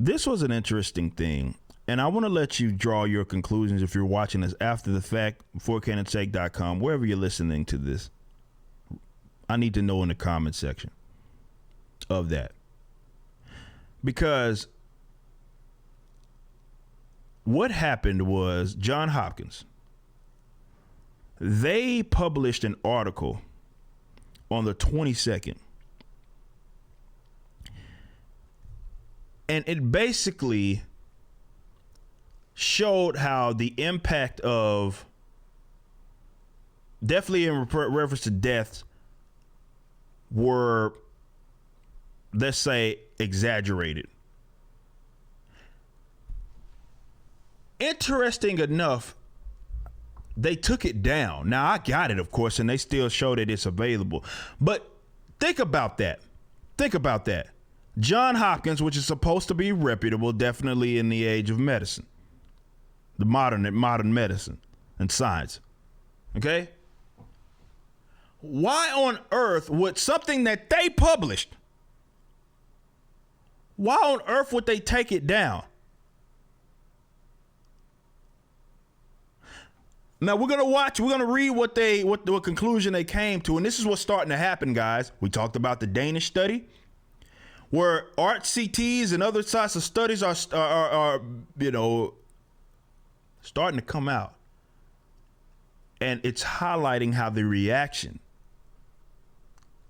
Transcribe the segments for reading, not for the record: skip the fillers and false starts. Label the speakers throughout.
Speaker 1: this was an interesting thing. And I want to let you draw your conclusions if you're watching this after the fact, 4cannonsake.com, wherever you're listening to this. I need to know in the comment section of that. Because what happened was Johns Hopkins, they published an article on the 22nd. And it basically showed how the impact of, definitely in reference to deaths, were, let's say, exaggerated. Interesting enough, they took it down. Now, I got it, of course, and they still show that it's available. But think about that. Think about that. Johns Hopkins, which is supposed to be reputable, definitely in the age of medicine, the modern medicine and science. Okay? Why on earth would something that they published, why on earth would they take it down? Now we're gonna read what conclusion they came to, and this is what's starting to happen, guys. We talked about the Danish study, where RCTs and other types of studies are starting to come out, and it's highlighting how the reaction,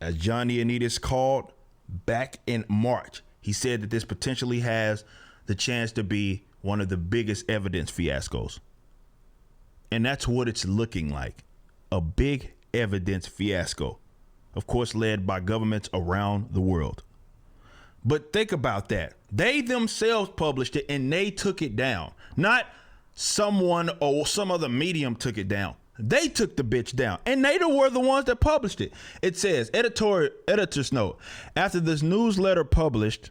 Speaker 1: as John Ioannidis called back in March, he said that this potentially has the chance to be one of the biggest evidence fiascos. And that's what it's looking like. A big evidence fiasco. Of course, led by governments around the world. But think about that. They themselves published it and they took it down. Not someone or some other medium took it down. They took the bitch down. And they were the ones that published it. It says, editor's note, after this newsletter published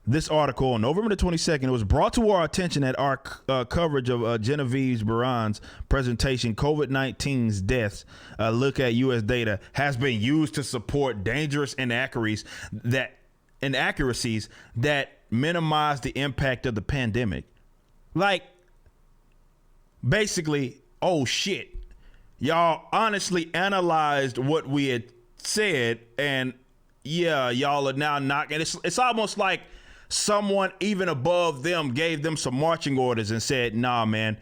Speaker 1: this article on November the 22nd, it was brought to our attention that our coverage of Genevieve Buran's presentation, COVID-19's deaths, look at U.S. data, has been used to support dangerous inaccuracies that minimize the impact of the pandemic. Like, basically, oh shit, y'all honestly analyzed what we had said, and yeah, y'all are now knocking. It's almost like someone even above them gave them some marching orders and said, nah, man,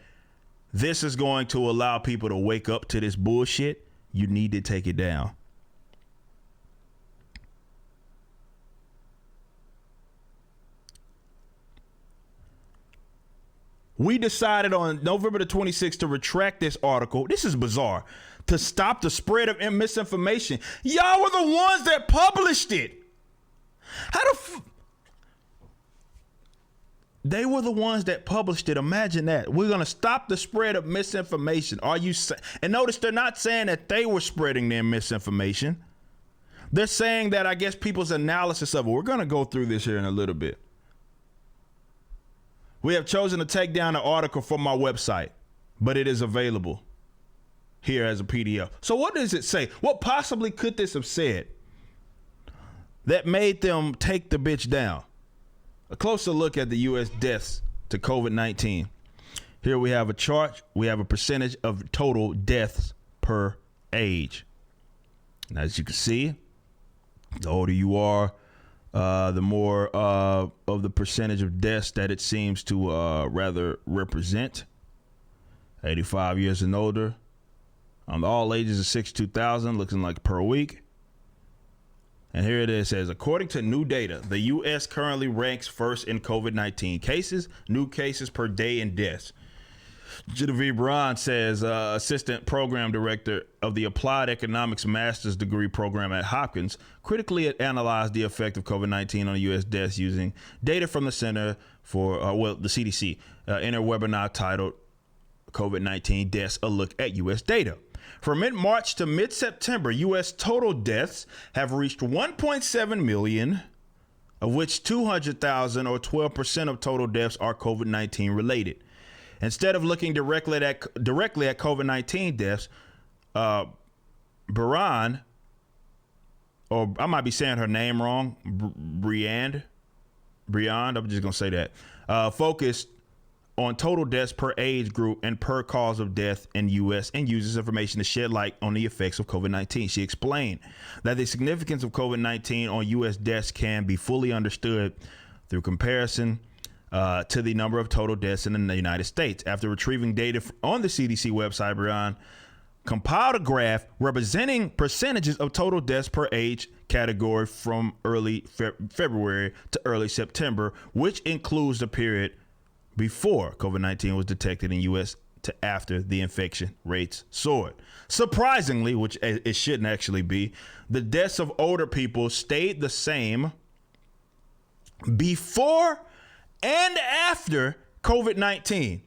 Speaker 1: this is going to allow people to wake up to this bullshit. You need to take it down. We decided on November the 26th to retract this article. This is bizarre. To stop the spread of misinformation. Y'all were the ones that published it. They were the ones that published it. Imagine that. We're going to stop the spread of misinformation. And notice they're not saying that they were spreading their misinformation. They're saying that, I guess, people's analysis of it. We're going to go through this here in a little bit. We have chosen to take down the article from my website, but it is available here as a PDF. So what does it say? What possibly could this have said that made them take the bitch down? A closer look at the U.S. deaths to COVID-19. Here we have a chart. We have a percentage of total deaths per age. And as you can see, the older you are, the more of the percentage of deaths that it seems to rather represent. 85 years and older. On all ages of 62,000, looking like per week. And here it is, says, according to new data, the U.S. currently ranks first in COVID-19 cases, new cases per day, and deaths. Genevieve Buran says, assistant program director of the Applied Economics Master's Degree program at Hopkins, critically analyzed the effect of COVID-19 on U.S. deaths using data from the Center for, the CDC, in a webinar titled COVID-19 Deaths, a look at U.S. data. From mid-March to mid-September, U.S. total deaths have reached 1.7 million, of which 200,000 or 12% of total deaths are COVID-19 related. Instead of looking directly at COVID-19 deaths, Buran, or I might be saying her name wrong, Briand, Briand, I'm just going to say that, focused on total deaths per age group and per cause of death in U.S. and uses information to shed light on the effects of COVID-19. She explained that the significance of COVID-19 on U.S. deaths can be fully understood through comparison to the number of total deaths in the United States. After retrieving data on the CDC website, Brian compiled a graph representing percentages of total deaths per age category from early February to early September, which includes the period before COVID-19 was detected in U.S. to after the infection rates soared. Surprisingly, which it shouldn't actually be, the deaths of older people stayed the same before and after COVID-19.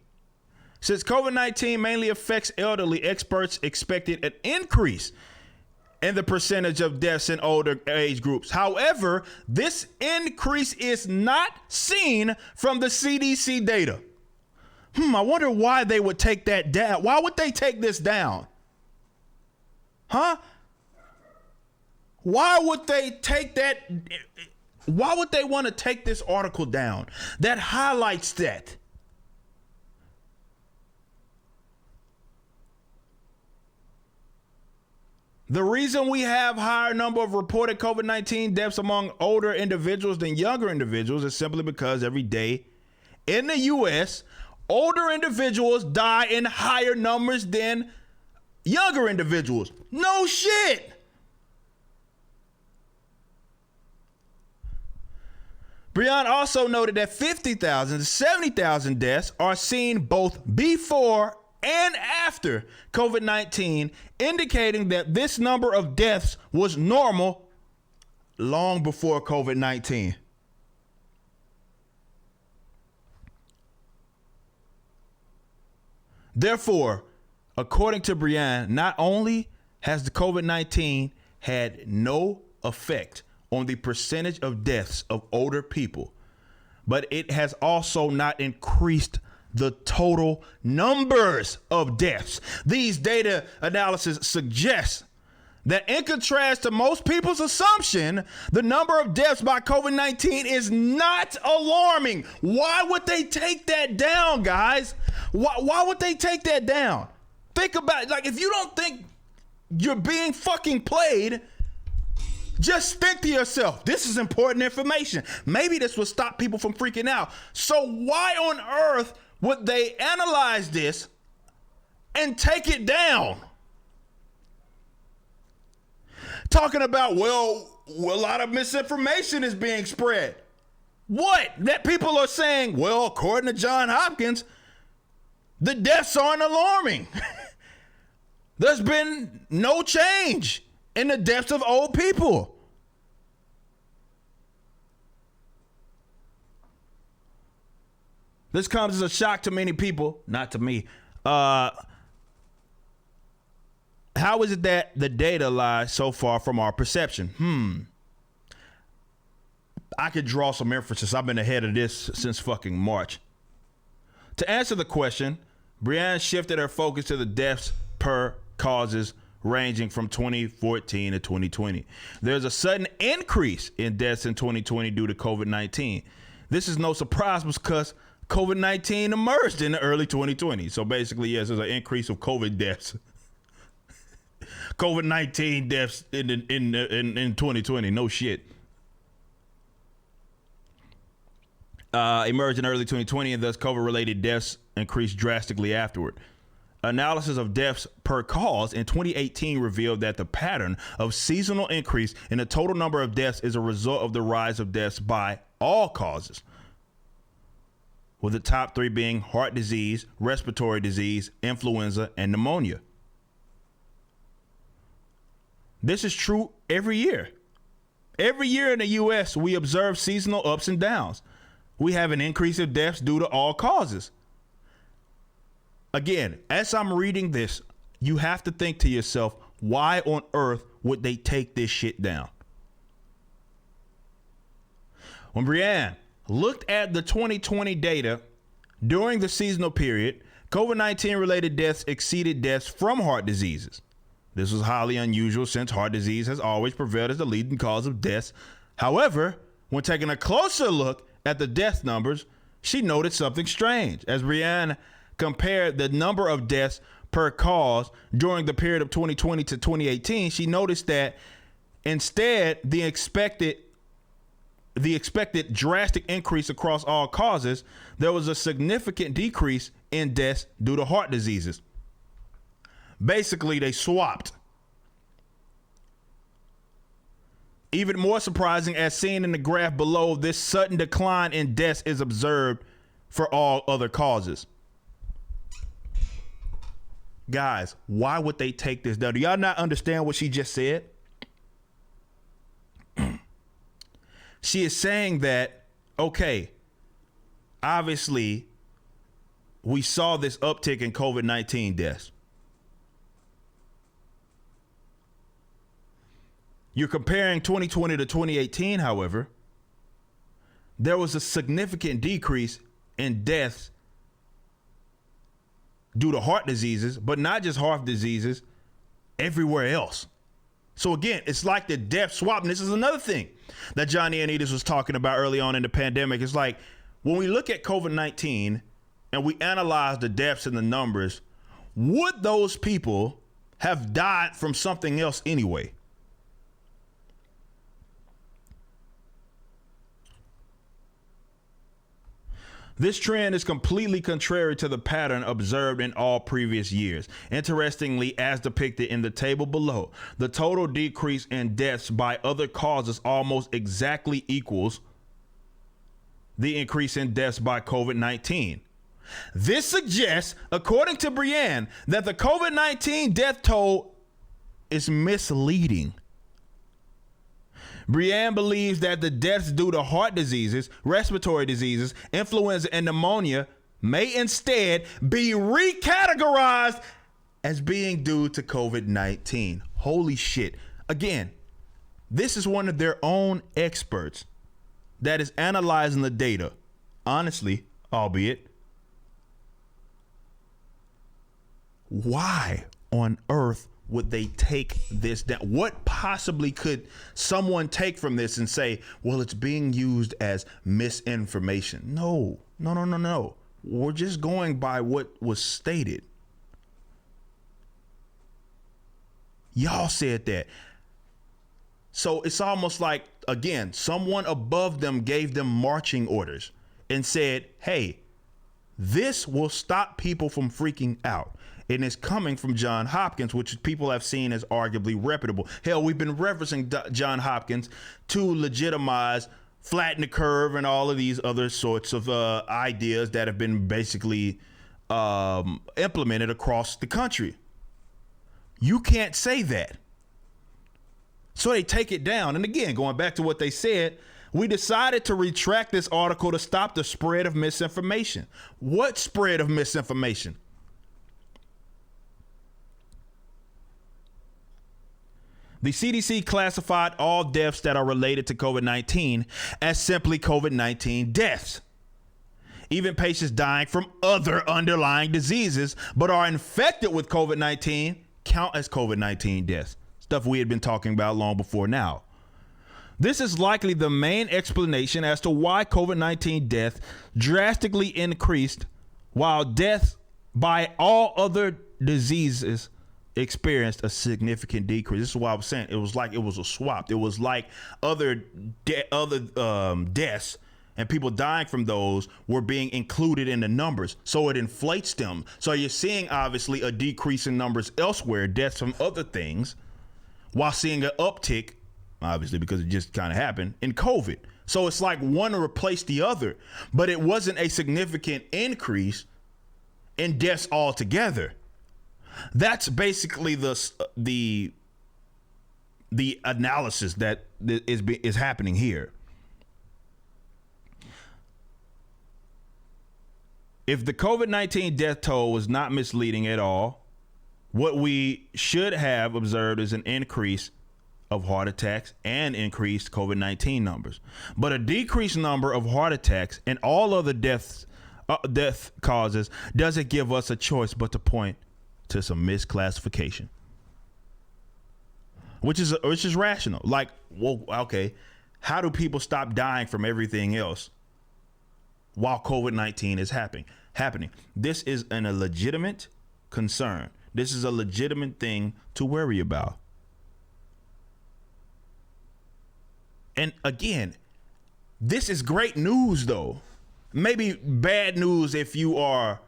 Speaker 1: Since COVID-19 mainly affects elderly, experts expected an increase in the percentage of deaths in older age groups. However, this increase is not seen from the CDC data. I wonder why they would take that down. Why would they take this down? Huh? Why would they take that? Why would they want to take this article down that highlights that? The reason we have higher number of reported COVID-19 deaths among older individuals than younger individuals is simply because every day in the U.S., older individuals die in higher numbers than younger individuals. No shit. Brian also noted that 50,000 to 70,000 deaths are seen both before and after COVID-19, indicating that this number of deaths was normal long before COVID-19. Therefore, according to Brian, not only has the COVID-19 had no effect on the percentage of deaths of older people, but it has also not increased the total numbers of deaths. These data analysis suggests that in contrast to most people's assumption, the number of deaths by COVID-19 is not alarming. Why would they take that down, guys? Why would they take that down? Think about it. Like, if you don't think you're being fucking played, just think to yourself, this is important information. Maybe this will stop people from freaking out. So why on earth would they analyze this and take it down? Talking about, well, a lot of misinformation is being spread. What? That people are saying, well, according to Johns Hopkins, the deaths aren't alarming. There's been no change in the deaths of old people. This comes as a shock to many people, not to me. How is it that the data lies so far from our perception? I could draw some inferences. I've been ahead of this since fucking March. To answer the question, Brianne shifted her focus to the deaths per causes ranging from 2014 to 2020. There's a sudden increase in deaths in 2020 due to COVID-19. This is no surprise because COVID-19 emerged in the early 2020. So basically, yes, there's an increase of COVID deaths. COVID-19 deaths in 2020. No shit. Emerged in early 2020, and thus COVID-related deaths increased drastically afterward. Analysis of deaths per cause in 2018 revealed that the pattern of seasonal increase in the total number of deaths is a result of the rise of deaths by all causes, with the top three being heart disease, respiratory disease, influenza, and pneumonia. This is true every year. Every year in the U.S., we observe seasonal ups and downs. We have an increase of deaths due to all causes. Again, as I'm reading this, you have to think to yourself, why on earth would they take this shit down? When Brianne looked at the 2020 data during the seasonal period, COVID-19 related deaths exceeded deaths from heart diseases. This was highly unusual since heart disease has always prevailed as the leading cause of deaths. However, when taking a closer look at the death numbers, she noted something strange. As Brianne compared the number of deaths per cause during the period of 2020 to 2018, she noticed that instead the expected drastic increase across all causes, there was a significant decrease in deaths due to heart diseases. Basically, they swapped. Even more surprising, as seen in the graph below, this sudden decline in deaths is observed for all other causes. Guys, why would they take this down? Do y'all not understand what she just said? She is saying that, okay, obviously, we saw this uptick in COVID-19 deaths. You're comparing 2020 to 2018, however, there was a significant decrease in deaths due to heart diseases, but not just heart diseases, everywhere else. So again, it's like the death swap. And this is another thing that Johnny Anitas was talking about early on in the pandemic. It's like when we look at COVID-19 and we analyze the deaths and the numbers, would those people have died from something else anyway? This trend is completely contrary to the pattern observed in all previous years. Interestingly, as depicted in the table below, the total decrease in deaths by other causes almost exactly equals the increase in deaths by COVID-19. This suggests, according to Brianne, that the COVID-19 death toll is misleading. Brianne believes that the deaths due to heart diseases, respiratory diseases, influenza, and pneumonia may instead be recategorized as being due to COVID-19. Holy shit. Again, this is one of their own experts that is analyzing the data. Honestly, albeit. Why on earth would they take this down? What possibly could someone take from this and say, well, it's being used as misinformation? No. We're just going by what was stated. Y'all said that. So it's almost like, again, someone above them gave them marching orders and said, hey, this will stop people from freaking out. And it's coming from Johns Hopkins, which people have seen as arguably reputable. Hell, we've been referencing Johns Hopkins to legitimize, flatten the curve, and all of these other sorts of ideas that have been basically implemented across the country. You can't say that. So they take it down. And again, going back to what they said, we decided to retract this article to stop the spread of misinformation. What spread of misinformation? The CDC classified all deaths that are related to COVID-19 as simply COVID-19 deaths. Even patients dying from other underlying diseases but are infected with COVID-19 count as COVID-19 deaths. Stuff we had been talking about long before now. This is likely the main explanation as to why COVID-19 death drastically increased while deaths by all other diseases experienced a significant decrease. This is why I was saying it was like it was a swap. It was like other deaths and people dying from those were being included in the numbers. So it inflates them. So you're seeing obviously a decrease in numbers elsewhere, deaths from other things, while seeing an uptick, obviously because it just kind of happened, in COVID. So it's like one replaced the other, but it wasn't a significant increase in deaths altogether. That's basically the analysis that is happening here. If the COVID-19 death toll was not misleading at all, what we should have observed is an increase of heart attacks and increased COVID-19 numbers. But a decreased number of heart attacks and all other death causes doesn't give us a choice but to point to some misclassification, which is rational. Like, well, okay, how do people stop dying from everything else while COVID-19 is happening. This is a legitimate concern. This is a legitimate thing to worry about. And again, this is great news, though. Maybe bad news if you are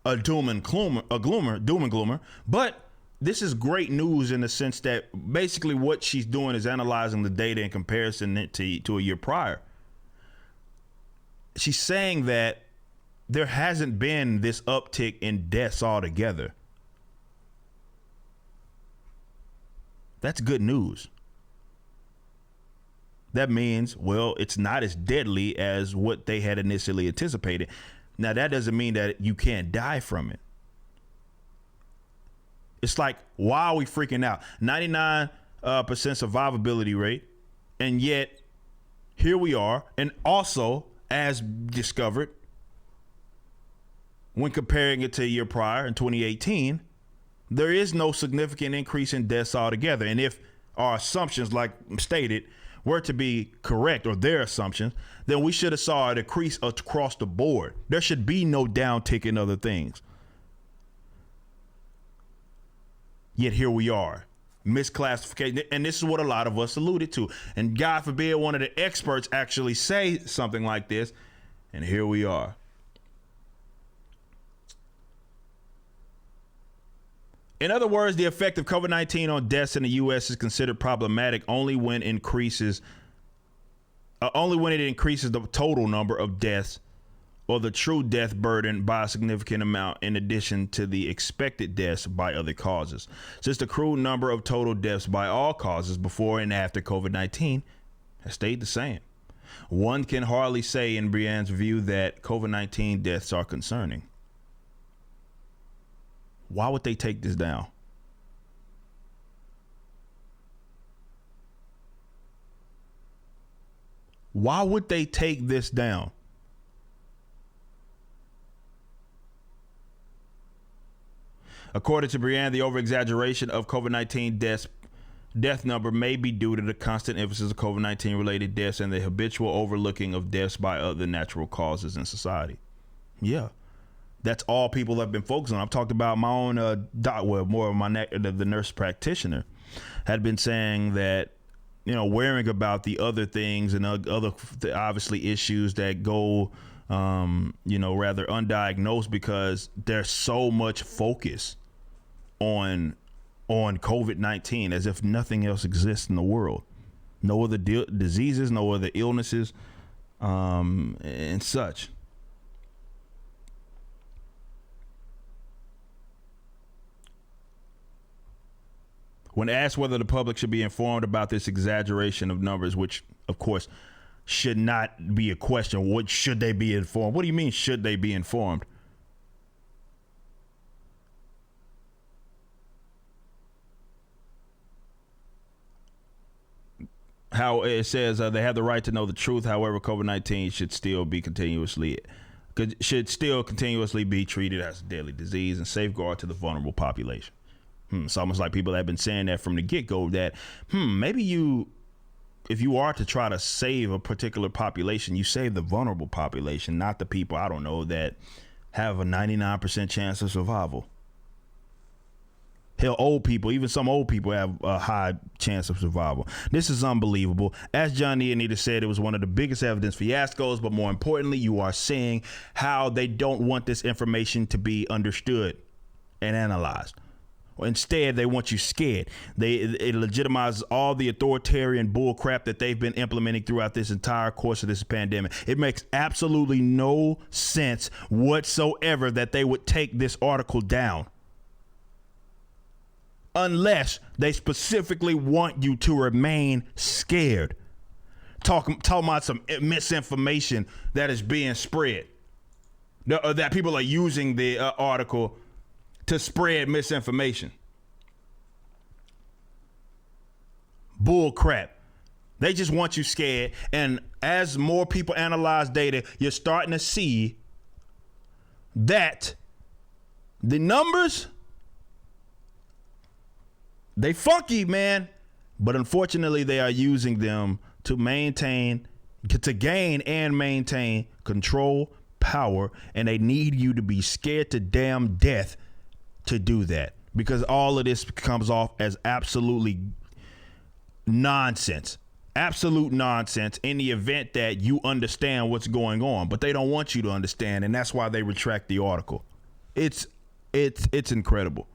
Speaker 1: a doom and gloomer, but this is great news in the sense that basically what she's doing is analyzing the data in comparison to a year prior. She's saying that there hasn't been this uptick in deaths altogether. That's good news. That means, well, it's not as deadly as what they had initially anticipated. Now, that doesn't mean that you can't die from it. It's like, why are we freaking out? 99% survivability rate. And yet, here we are. And also, as discovered, when comparing it to a year prior in 2018, there is no significant increase in deaths altogether. And if our assumptions, like stated, were to be correct, or their assumptions, then we should have saw a decrease across the board. There should be no downtick in other things. Yet here we are, misclassification. And this is what a lot of us alluded to. And God forbid one of the experts actually say something like this. And here we are. In other words, the effect of COVID-19 on deaths in the U.S. is considered problematic only when it increases the total number of deaths or the true death burden by a significant amount, in addition to the expected deaths by other causes. Since the crude number of total deaths by all causes before and after COVID-19 has stayed the same, one can hardly say, in Brienne's view, that COVID-19 deaths are concerning. Why would they take this down? Why would they take this down? According to Brienne, the over-exaggeration of COVID-19 death number may be due to the constant emphasis of COVID-19 related deaths and the habitual overlooking of deaths by other natural causes in society. Yeah. That's all people have been focused on. I've talked about my own more of the nurse practitioner had been saying that, worrying about the other things and other obviously issues that go, rather undiagnosed, because there's so much focus on COVID-19 as if nothing else exists in the world. No other diseases, no other illnesses, and such. When asked whether the public should be informed about this exaggeration of numbers, which, of course, should not be a question, what should they be informed? What do you mean, should they be informed? How it says they have the right to know the truth. However, COVID-19 should still continuously be treated as a deadly disease and safeguard to the vulnerable population. It's almost like people have been saying that from the get-go, that maybe if you are to try to save a particular population, you save the vulnerable population, not the people, I don't know, that have a 99% chance of survival. Hell, old people, even some old people have a high chance of survival. This is unbelievable. As John Ioannidis said, it was one of the biggest evidence fiascos, but more importantly, you are seeing how they don't want this information to be understood and analyzed. Instead, they want you scared. It legitimizes all the authoritarian bull crap that they've been implementing throughout this entire course of this pandemic. It makes absolutely no sense whatsoever that they would take this article down, unless they specifically want you to remain scared. Talking about some misinformation that is being spread, that people are using the article to spread misinformation. Bull crap. They just want you scared. And as more people analyze data, you're starting to see that the numbers, they funky, man. But unfortunately, they are using them to gain and maintain control, power, and they need you to be scared to damn death to do that, because all of this comes off as absolutely nonsense. Absolute nonsense in the event that you understand what's going on, but they don't want you to understand, and that's why they retract the article. It's incredible.